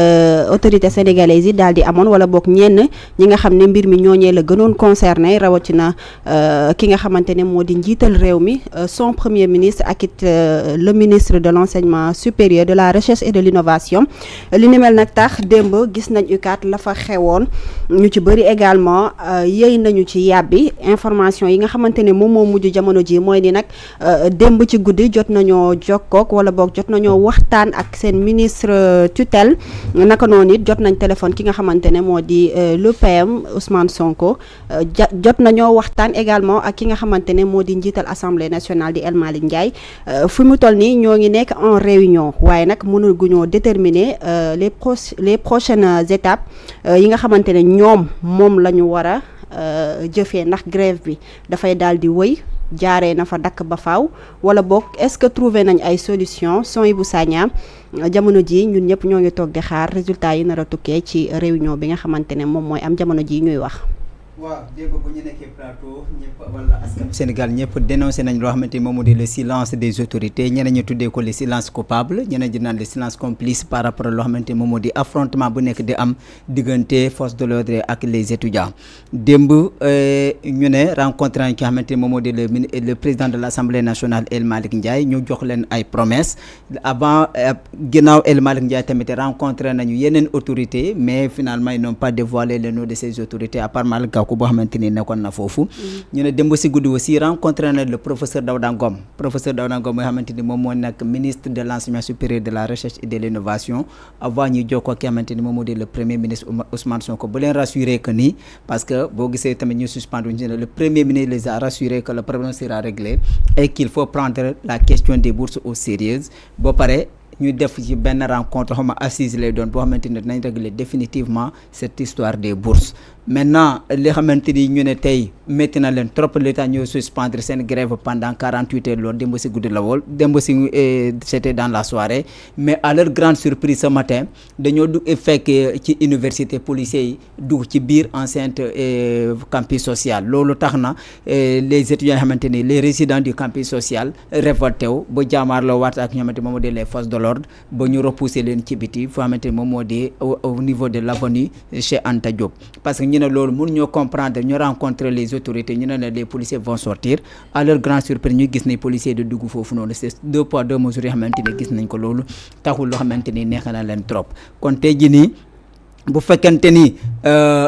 autorité sénégalaise yi daal di amoon wala boog ñenn ñi nga xam ne mbir mi ñooñee la gënoon concerné rawatina ki nga xamante ne moo di njiital réew mi son premier ministre ak it le ministre de l'enseignement supérieur de la recherche et de l'innovation li ni mel nag tax démb gis nañ UCAD la fa xewoon ñu ci bëri également yëy nañu ci yàbbi information yi nga xamante ne moom moo mujj jamono ji mooy ni nag démb ci guddi jot nañoo jokkook wala boog jot nañoo waxtaan ak seen ministre tutelle naka noonu it jot nañ téléphone ki nga xamante ne moo di le PM Ousmane Sonko jot nañoo waxtaan également ak ki nga xamante ne moo di njiital assemblée nationale di El Malick Ndiaye fu mu toll nii ñoo ngi nekk en réunion waaye nag mënaguñoo déterminer les prochaines étapes yi nga xamante ne ñoom moom la ñu war a jëfee ndax grève bi dafay daal di wëy jaaree na fa dakk ba faaw wala boog est-ce que trouvé nañ ay solution Sohaibou Sagna jamono ji ñun ñëpp ñoo ngi toog di xaar résultat yi nar a tukkee ci réunion bi nga xamante ne moom mooy am jamono ji ñuy wax. waaw démb bu ñu nekkee plateau ñëpp wala askan Sénégal ñëpp dénoncé nañ loo xamante ni moom moo di le silence des autorités ñeneen ñu tuddee ko le silence coupable ñeneen ñi naan le silence complice par rapport à loo xamante ni moom moo di affrontement bu nekk di am diggante force de l'ordre ak les étudiants démb ñu ne rencontré nañ ki nga xamante ni moom moo di le président de l'Assemblée nationale El Malick Ndiaye ñu jox leen ay promesses avant ginnaaw El Malick Ndiaye tamit rencontré nañu yeneen autorités mais finalement ils n'ont pas dévoilé le nom de ces autorités à part Malick Gakou boo xamante ni nekkoon na foofu ñu ne démb si guddi aussi rencontré na le professeur Daouda Ngom mooy xamante ni moom moo nekk ministre de l'enseignement supérieur de la recherche et de l'innovation avant ñuy jokkoo ki xamante ni moom moo di le premier ministre Ousmane Sonko bu leen rassurer que ni parce que boo gisee tamit ñu suspendre ñu ne le premier ministre les a rassuré que le problème sera réglé et qu'il faut prendre la question des bourses au sérieux ba pare ñu def ci benn rencontre xawma assise lay doon boo xamante ni dinañ régler définitivement cette histoire des bourses maintenant li xamante ni ñu ne tey métti na leen trop l'état ñoo suspendre seen grève pendant 48 heures loolu démb si guddi la woon démb si c'était dans la soirée mais à leur grande surprise ce matin dañoo dugg fekk ci université policiers yi dugg ci biir enceinte campus social loolu tax na les étudiants yi xamante ni les résidents du campus social révolté wu ba jaamaarloo waat ak ñoo xamante moom moo di les forces de l'ordre ba ñu repousser leen ci biti foo xamante ni moom moo di au niveau de l'avenue Cheikh Anta Diop parce que ñu ne loolu mun ñoo comprendre ñu rencontrer les autorités ñu ne les policiers vont sortir à leur grande surprise ñu gis ne policiers de dugg foofu noonu c'est 2 poids 2 mesures yoo xamante ni gis nañ ko loolu taxul loo xamante ni neex na leen trop kon tey jii nii bu fekkente ni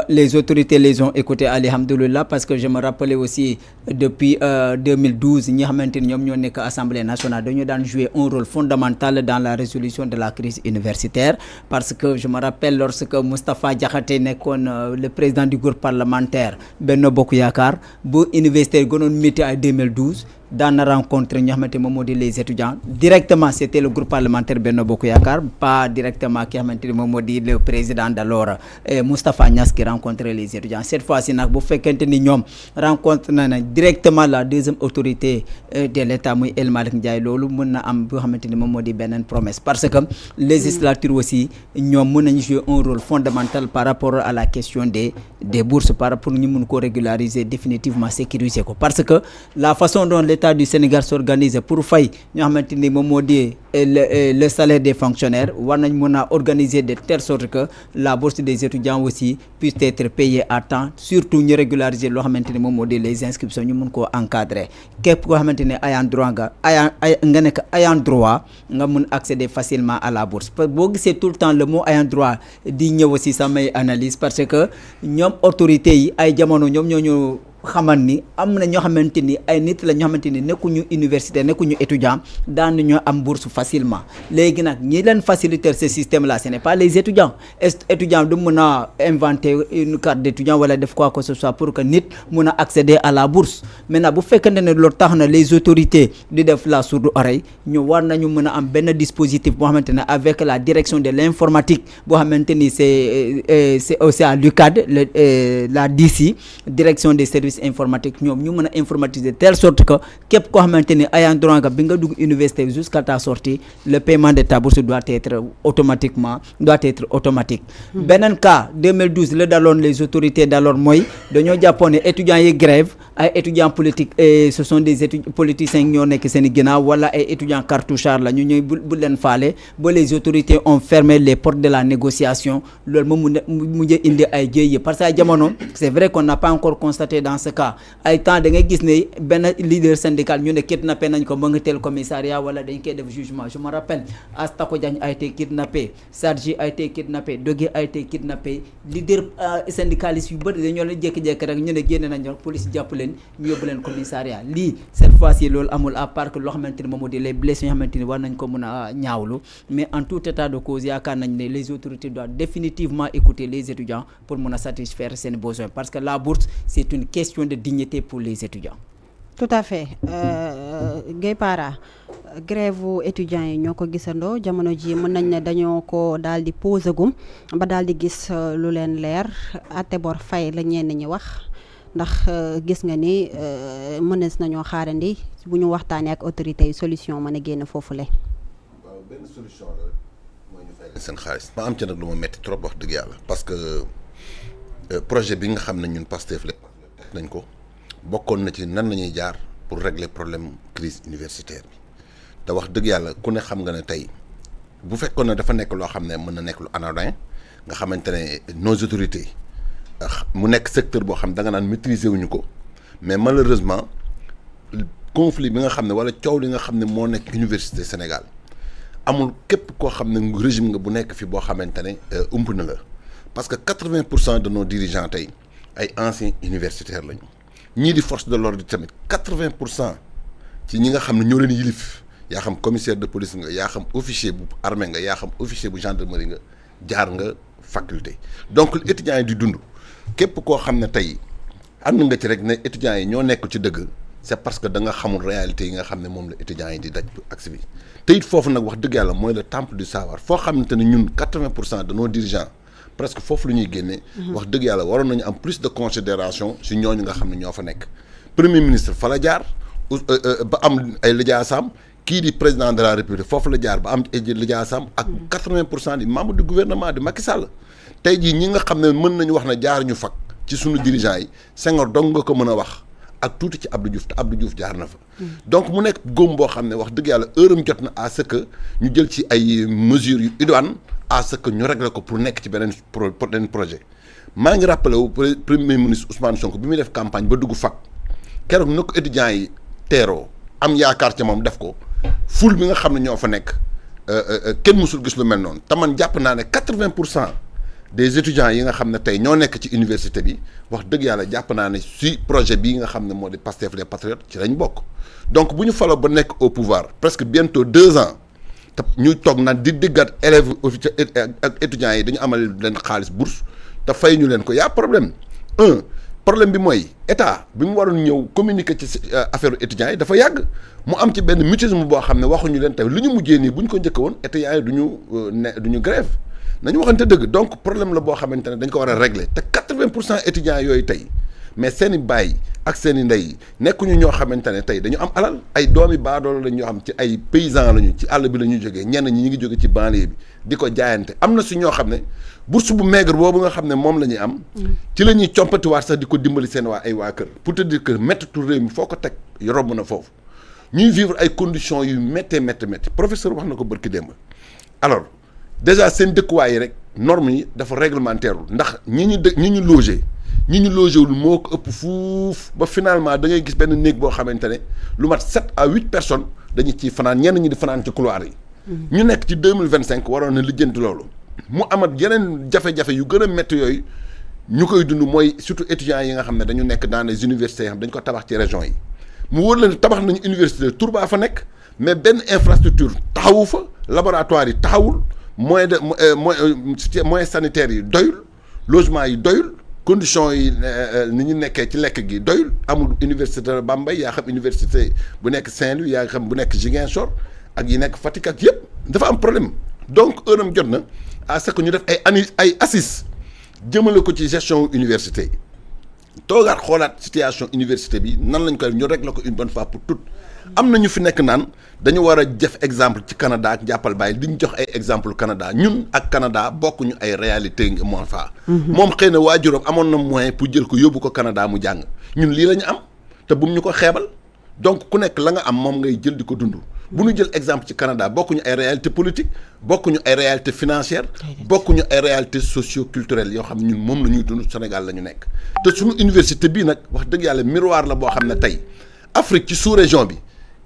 les autorités les ont écoutés alhamdoulilah parce que je me rappelais aussi depuis 2012 ñi xamante ni ñoom ñoo nekk assemblée nationale dañu daan jouer un rôle fondamental dans la résolution de la crise universitaire parce que je me rappelle lorsque Moustapha Diakhaté nekkoon le président du groupe parlementaire Benno Bokk Yaakaar bu université gënoon métti en 2012 daan na rencontré ñoo xamante moom moo di les étudiants directement c'était le groupe parlementaire Benno Bokk Yaakaar pas directement ki xamante ni moom moo di le président d'alors Moustapha Niasse qui rencontrait les étudiants cette fois-ci nag bu fekkente ni ñoom rencontré na directement la deuxième autorité de l'État muy El Malick Ndiaye loolu mën na am boo xamante ni moom moo di beneen promesse parce que législature aussi ñoom mën nañu jouer un rôle fondamental par rapport à la question des bourses par rapport ñu mun ko régulariser définitivement sécuriser ko parce que la façon dont l'État du Sénégal s'organise pour fay ñoo xamante ni moom moo di le salaire des fonctionnaires war nañ mën a organiser de telle sorte que la bourse des étudiants aussi puisse être payée à temps surtout ñu régulariser loo xamante ni moom moo di les inscriptions ñu mun koo encadrer képp koo xamante ne ayant droit nga nekk ayant droit nga mun accéder facilement à la bourse parce que boo gisee tout le temps le mot ayant droit di ñëw aussi samay analyse parce que ñoom autorités yi ay jamono ñoom ñoo xamal ni am na ñoo xamante ni ay nit la ñoo xamante ni nekkuñu université nekkuñu étudiant daan nañoo am bourse facilement léegi nag ñi leen faciliter ce système là ce n'est pas les étudiants étudiant du mën a inventer une carte d'étudiant wala def quoi que ce soit pour que nit mën a accéder à la bourse maintenant bu fekkente ne loolu tax na les autorités di def la sourde oreille ñu war nañu mën a am benn dispositif boo xamante ne avec la direction de l'informatique boo xamante ni c'est à l'UCAD la DC direction des services service informatique ñoom ñu mën a informatiser telle sorte que képp koo xamante ni ayant droit nga bi nga dugg université jusqu'à ta sortie le paiement de ta bourse doit être automatique. beneen cas 2012 la daloon les autorités d'alors mooy dañoo jàppoon ne étudiants yi grève ay étudiants politiques et ce sont des étudiants politiciens ñoo nekk seen i ginnaaw wala ay étudiants cartouchards la ñu ñëw bu leen faale ba les autorités ont fermé les portes de la négociation loolu moom mu mujj indi ay jéey parce que ay jamono c'est vrai qu'on n'a pas encore constaté dans ce cas ay temps da ngay gis ne benn leader syndical ñu ne kidnappé nañ ko ba nga tel commissariat wala dañ koy def jugement je me rappelle Astako Diagne a été kidnappé Sadji a été kidnappé Dogui a été kidnappé leader syndicaliste yu bëri dañoo leen jékki-jékki rek ñu ne génne nañ police jàpp leen ñu yóbbu leen commissariat lii cette fois-ci loolu amul à part que loo xamante ni moom moo di les blessés yoo xamante ni war nañ ko mën a ñaawlu mais en tout état de cause yaakaar nañ ne les autorités doivent définitivement écouter les étudiants pour mën a satisfaire seen besoins parce que la bourse c'est une question de dignité pour les étudiants. tout à fait Gaye Para grève étudiants yi ñoo ko gisandoo jamono ji mën nañ ne dañoo ko daal di posé gum ba daal di gis lu leen leer àtte bor fay la ñenn ñi wax ndax gis nga ni mënees nañoo xaarandi bu ñu waxtaanee ak autorités yi solution mën a génn foofule. waaw benn solution la mooy ñu fay seen xaalis. ma am ci nag lu ma metti trop wax dëgg yàlla parce que projet bi nga xam ne ñun Pastef la teg nañ ko bokkoon na ci nan lañuy jaar pour régler problème crise universitaire bi te wax dëgg yàlla ku ne xam nga ne tey bu fekkoon ne dafa nekk loo xam ne mën na nekk lu anodin nga xamante ne nos autorités mu nekk secteur boo xam da nga naan maîtriser wuñu ko mais malheureusement conflit bi nga xam ne wala coow li nga xam ne moo nekk université Sénégal amul képp koo xam ne régime nga bu nekk fi boo xamante ne ump na la parce que 80% de nos dirigeants tey ay anciens universitaires lañu ñii di force de l'ordre tamit 80% ci ñi nga xam ne ñoo leen yilif yaa xam commissaire de police nga yaa xam officier bu armée nga yaa xam officier bu gendarmerie nga jaar nga faculté donc étudiants yi di dund képp koo xam ne tey ànd nga ci rek ne étudiants yi ñoo nekk ci dëgg c'est parce que da nga xamul réalité yi nga xam ne moom la étudiants yi di daj ak si bi te it foofu nag wax dëgg yàlla mooy le temple du savoir foo xamante ne ñun 80% de nos dirigeants presque foofu la ñuy génnee. wax dëgg yàlla waroon nañu am plus de considération si ñooñu nga xam ne ñoo fa nekk premier ministre fa la jaar ba am ay lijaasaam kii di président de la république foofu la jaar ba am ay lijaasaam ak 80% des membres du gouvernement de Macky Sall tey jii ñi nga xam ne mën nañu wax ne jaar ñu fag ci sunu dirigeants yi Senghor dong nga ko mën a wax ak tuuti ci Abdou Diouf te Abdou Diouf jaar na fa. donc mu nekk góom boo xam ne wax dëgg yàlla heure am jot na à ce que ñu jël ci ay mesures yu idoines à ce que ñu régler ko pour nekk ci beneen projet maa ngi rappelé wu premier ministre Ousmane Sonko bi muy def campagne ba dugg fac keroog na ko étudiants yi teeroo am yaakaar ca moom def ko ful bi nga xam ne ñoo fa nekk kenn mësul gis lu mel noonu te man jàpp naa ne 80% des étudiants yi nga xam ne tey ñoo nekk ci université bi wax dëgg yàlla jàpp naa ne si projet bii nga xam ne moo di Pastef les patriotes ci lañ bokk donc bu ñu faloo ba nekk au pouvoir presque bientôt 2 ans te ñuy toog naan di diggat élèves ak étudiants yi dañu amal leen xaalis bourse te fay ñu leen ko y'a problème problème bi mooy état bi mu waroon ñëw communiquer ci affaire étudiants yi dafa yàgg mu am ci benn mutisme boo xam ne waxuñu leen tey lu ñu mujjee nii bu ñu ko njëkk woon étudiants yi du ñu grève nañu waxante dëgg donc problème la boo xamante ne dañ ko war a régler te 80% étudiants yooyu tey mais seen i baay ak seen i ndey nekkuñu ñoo xamante ne tey dañu am alal ay doomi baadoolo la ñoo xam ci ay paysans lañu ci àll bi la ñuy jógee ñenn ñi ngi jóge ci banlieue bi di ko jaayante am na si ñoo xam ne bourse bu maigre boobu nga xam ne moom la ñuy am ci la ñuy compatiwaat sax di ko dimbali seen waa kër pour te dire que méttitu réew mi foo ko teg romb na foofu ñuy vivre ay conditions yu métti professeur wax na ko bërki démb alors déjà seen dëkkuwaay yi rek normes yi dafa réglementaire ndax ñi ñu logé ñi ñu logé wul moo ko ëpp fuuf ba finalement da ngay gis benn néeg boo xamante ne lu mat 7 à 8 personnes dañu ciy fanaan ñenn ñi di fanaan ci couloir yi. ñu nekk ci 2025 waroon na lijjanti loolu. mu amat yeneen jafe-jafe yu gën a métti yooyu ñu koy dund mooy surtout étudiants yi nga xam ne dañu nekk dans les universités yoo xam dañu ko tabax ci régions yi mu wóor la ne tabax nañu université Touba fa nekk mais benn infrastructure taxawu fa laboratoire yi taxawul. moyens sanitaires yi doyul logement yi doyul conditions yi ni ñu nekkee ci lekk gi doyul amul université Bambey yaa xam université bu nekk Saint-Louis yaa xam bu nekk Ziguinchor ak yi nekk Fatick ak yëpp dafa am problème donc heure am jot na à ce que ñu def ay assises jëmale ko ci gestion université yi toogaat xoolaat situation université bi nan lañ koy ñu régler ko une bonne fois pour toutes. am na ñu fi nekk naan dañu war a jëf exemple ci Canada ak jàppal bàyyi di ñu jox ay exemple Canada ñun ak Canada bokkuñu ay réalité moo fa. moom xëy na waajuram amoon na moyen pour jël ko yóbbu ko Canada mu jàng ñun lii la ñu am te bu ñu ko xeebal donc ku nekk la nga am moom ngay jël di ko dund. bu ñu jël exemple ci Canada bokkuñu ay réalité politique bokkuñu ay réalité financière bokkuñu ay réalité socio-culturelle yoo xam ñun moom la ñuy dund Sénégal la ñu nekk te suñu université bii nag wax dëgg yàlla miroir la boo xam ne tey Afrique ci sous-région bi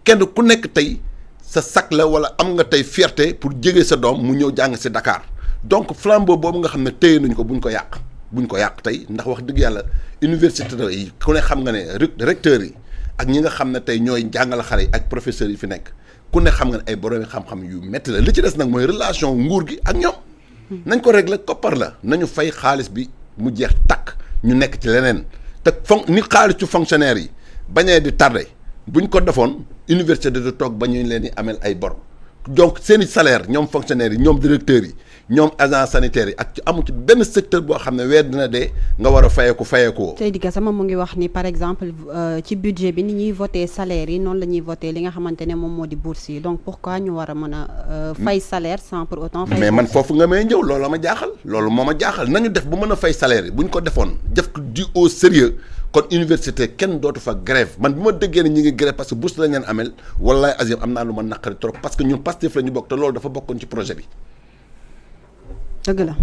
kenn ku nekk tey sa sac la wala am nga tey fierté pour jege sa doom mu ñëw jàng si Dakar donc flambeau boobu nga xam ne téye nañ ko buñ ko yàq tey ndax wax dëgg yàlla université yi ku ne xam nga ne recteurs yi ak ñi nga xam ne tey ñooy jàngale xale yi ak professeurs yi fi nekk ku ne xam nga ne ay borom xam-xam yu métti la li ci des nag mooy relation nguur gi ak ñoom nañ ko régler koppar la nañu fay xaalis bi mu jeex takk ñu nekk ci leneen te ni xaalis ci fonctionnaire yi bañee di tardé buñ ko defoon université de toog ba ñu leen di amel ay bor donc seeni salaire ñoom fonctionnaires yi ñoom directeurs yi ñoom agents sanitaires yi ak ci amu ci benn secteur boo xam ne weer dina dee nga war a fayeeku Seydi Gassama mu ngi wax ni par exemple ci budget bi ni ñuy voté salaire yi noonu la ñuy voté li nga xamante ne moom moo di bourse yi donc pourquoi ñu war a mën a fay salaire sans pour autant fay mais man foofu nga may ñëw loolu ma jaaxal loolu moo ma jaaxal nañu def ba mën a fay salaire yi bu ñu ko defoon def ko du au sérieux kon université kenn dootu fa grève man bi ma déggee ne ñi ngi grève parce que bourse lañ leen amel wallaay azim am naa lu ma naqari trop parce que ñun Pastef la ñu bokk te loolu dafa bokkoon ci projet bi dëgg la